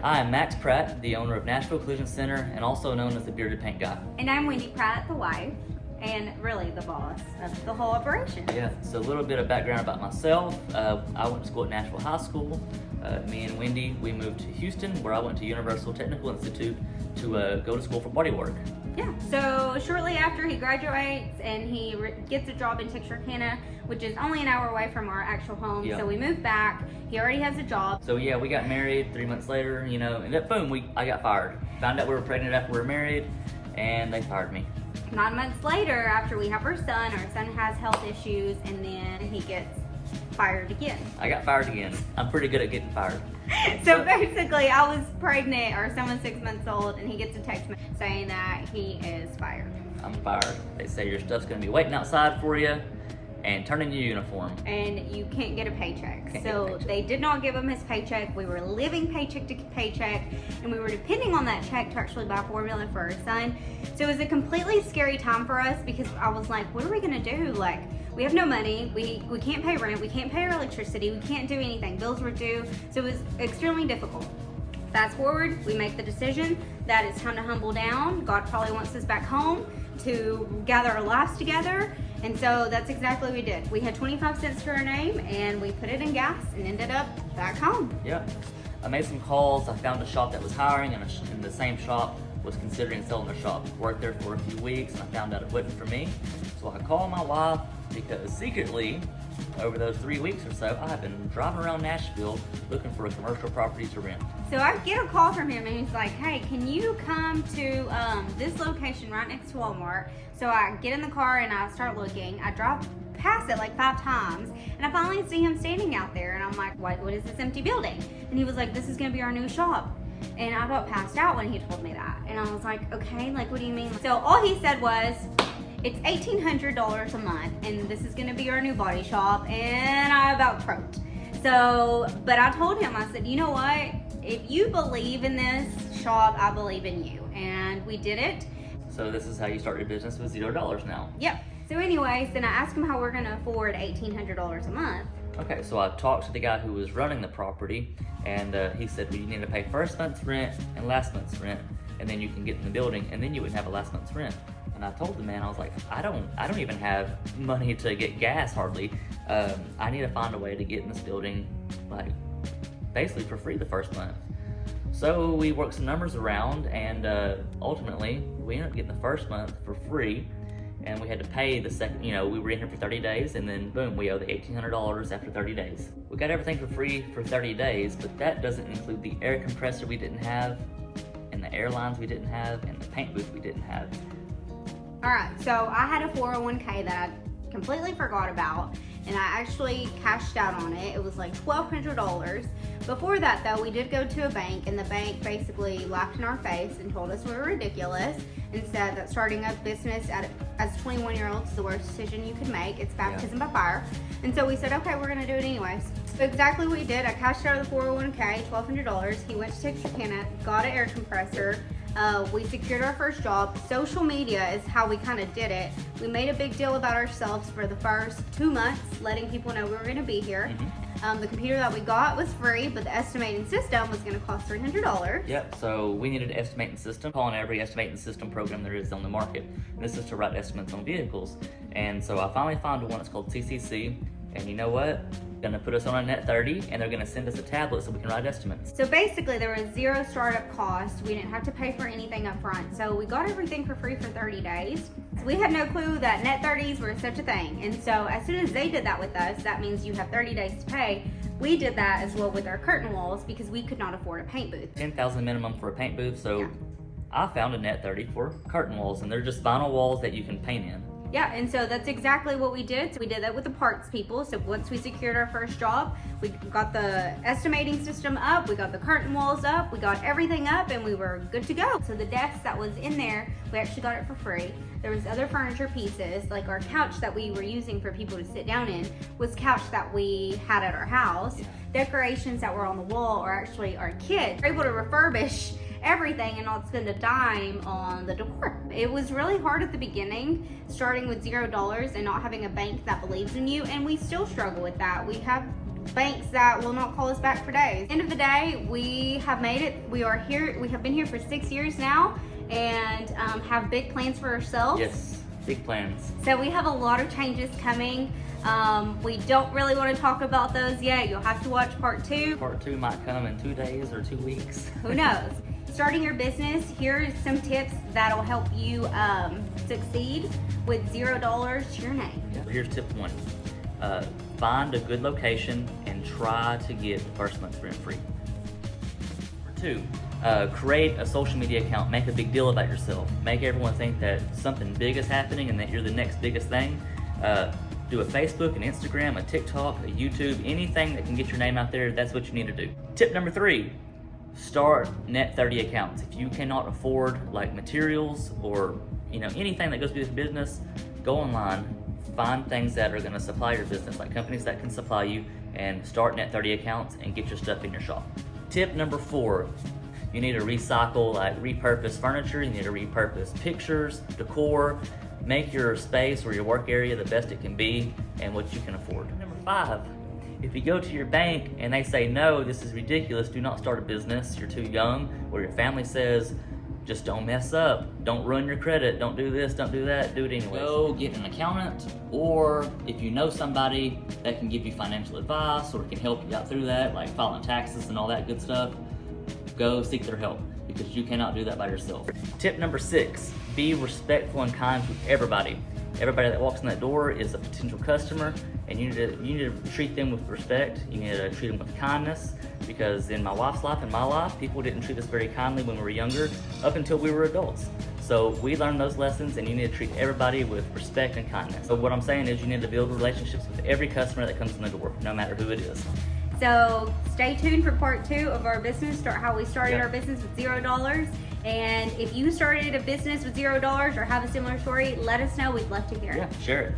I am Max Pratt, the owner of Nashville Collision Center and also known as the Bearded Paint Guy. And I'm Wendy Pratt, the wife, and really the boss of the whole operation. Yeah, so a little bit of background about myself. I went to school at Nashville High School. Me and Wendy, we moved to Houston, where I went to Universal Technical Institute to go to school for bodywork. Yeah, so shortly after he graduates and he gets a job in Texarkana, which is only an hour away from our actual home. Yeah. So we moved back. He already has a job. So yeah, we got married 3 months later, and then boom, I got fired. Found out we were pregnant after we were married, and they fired me. 9 months later, after we have our son has health issues, and then he gets fired again. I got fired again. I'm pretty good at getting fired. So basically, I was pregnant, our son was 6 months old, and he gets a text saying that he is fired. I'm fired. They say your stuff's gonna be waiting outside for you and turn in your uniform. And you can't get a paycheck. So they did not give him his paycheck. We were living paycheck to paycheck, and we were depending on that check to actually buy formula for our son. So it was a completely scary time for us because I was like, what are we gonna do? Like, we have no money, we can't pay rent, we can't pay our electricity, we can't do anything. Bills were due, so it was extremely difficult. Fast forward, we make the decision that it's time to humble down. God probably wants us back home to gather our lives together. And so that's exactly what we did. We had 25 cents to our name and we put it in gas and ended up back home. Yeah. I made some calls. I found a shop that was hiring, and the same shop was considering selling their shop. Worked there for a few weeks and I found out it wasn't for me. So I called my wife because secretly, over those 3 weeks or so, I have been driving around Nashville looking for a commercial property to rent. So I get a call from him and he's like, hey, can you come to this location right next to Walmart? So I get in the car and I start looking. I drive past it like 5 times and I finally see him standing out there and I'm like, what is this empty building? And he was like, this is gonna be our new shop. And I about passed out when he told me that. And I was like, okay, like what do you mean? So all he said was, it's $1,800 a month and this is gonna be our new body shop, and I about croaked. So, but I told him, I said, you know what? If you believe in this shop, I believe in you. And we did it. So this is how you start your business with $0 now. Yep. So anyways, then I asked him how we're gonna afford $1,800 a month. Okay, so I talked to the guy who was running the property, and he said, well, you need to pay first month's rent and last month's rent, and then you can get in the building, and then you wouldn't have a last month's rent. And I told the man, I was like, I don't even have money to get gas hardly. I need to find a way to get in this building, like, basically for free the first month. So we worked some numbers around, and ultimately we ended up getting the first month for free, and we had to pay the second. We were in here for 30 days, and then boom, we owe the $1,800 after 30 days. We got everything for free for 30 days, but that doesn't include the air compressor we didn't have, and the airlines we didn't have, and the paint booth we didn't have. All right, so I had a 401k that I completely forgot about, and I actually cashed out on it. It was like $1,200. Before that though, we did go to a bank, and the bank basically laughed in our face and told us we were ridiculous and said that starting a business as a 21-year-old is the worst decision you could make. It's baptism by fire. And so we said, okay, we're gonna do it anyways. So exactly what we did. I cashed out of the 401k, $1,200. He went to Texarkana, got an air compressor. We secured our first job. Social media is how we kind of did it. We made a big deal about ourselves for the first 2 months, letting people know we were gonna be here. The computer that we got was free, but the estimating system was gonna cost $300. Yep, so we needed an estimating system. Calling every estimating system program there is on the market. And this is to write estimates on vehicles. And so I finally found one that's called CCC. And you know what? Gonna put us on a net 30, and they're gonna send us a tablet so we can write estimates. So basically there was zero startup cost. We didn't have to pay for anything up front. So we got everything for free for 30 days. So we had no clue that net 30s were such a thing. And so as soon as they did that with us, that means you have 30 days to pay. We did that as well with our curtain walls because we could not afford a paint booth. $10,000 minimum for a paint booth, so Yeah. I found a net 30 for curtain walls, and they're just vinyl walls that you can paint in. Yeah, and so that's exactly what we did. So we did that with the parts people. So once we secured our first job, we got the estimating system up, we got the curtain walls up, we got everything up, and we were good to go. So the desk that was in there, we actually got it for free. There was other furniture pieces, like our couch that we were using for people to sit down in was couch that we had at our house. Yeah. Decorations that were on the wall are actually our kids. We're able to refurbish everything and not spend a dime on the decor. It was really hard at the beginning, starting with $0 and not having a bank that believes in you, and we still struggle with that. We have banks that will not call us back for days. At the end of the day, we have made it. We are here. We have been here for 6 years now, and have big plans for ourselves. Yes, big plans. So we have a lot of changes coming. We don't really want to talk about those yet. You'll have to watch part 2. Part 2 might come in 2 days or 2 weeks. Who knows? Starting your business, here's some tips that'll help you succeed with $0 to your name. Yeah. Here's tip 1. Find a good location and try to get the first month's rent free. Number 2, create a social media account. Make a big deal about yourself. Make everyone think that something big is happening and that you're the next biggest thing. Do a Facebook, an Instagram, a TikTok, a YouTube, anything that can get your name out there, that's what you need to do. Tip number 3, start net 30 accounts. If you cannot afford like materials or anything that goes with your business, go online, find things that are gonna supply your business, like companies that can supply you, and start net 30 accounts and get your stuff in your shop. Tip number 4, you need to recycle, like repurpose furniture, you need to repurpose pictures, decor, make your space or your work area the best it can be and what you can afford. Number 5, if you go to your bank and they say, no, this is ridiculous, do not start a business, you're too young, or your family says, just don't mess up, don't ruin your credit, don't do this, don't do that, do it anyway. Go get an accountant, or if you know somebody that can give you financial advice or can help you out through that, like filing taxes and all that good stuff, go seek their help, because you cannot do that by yourself. Tip number 6, be respectful and kind to everybody. Everybody that walks in that door is a potential customer, and you need to treat them with respect. You need to treat them with kindness, because in my wife's life and my life, people didn't treat us very kindly when we were younger, up until we were adults. So we learned those lessons, and you need to treat everybody with respect and kindness. So what I'm saying is you need to build relationships with every customer that comes in the door, no matter who it is. So stay tuned for part 2 of our business, how we started our business with $0. And if you started a business with $0 or have a similar story, let us know. We'd love to hear it. Yeah, share it.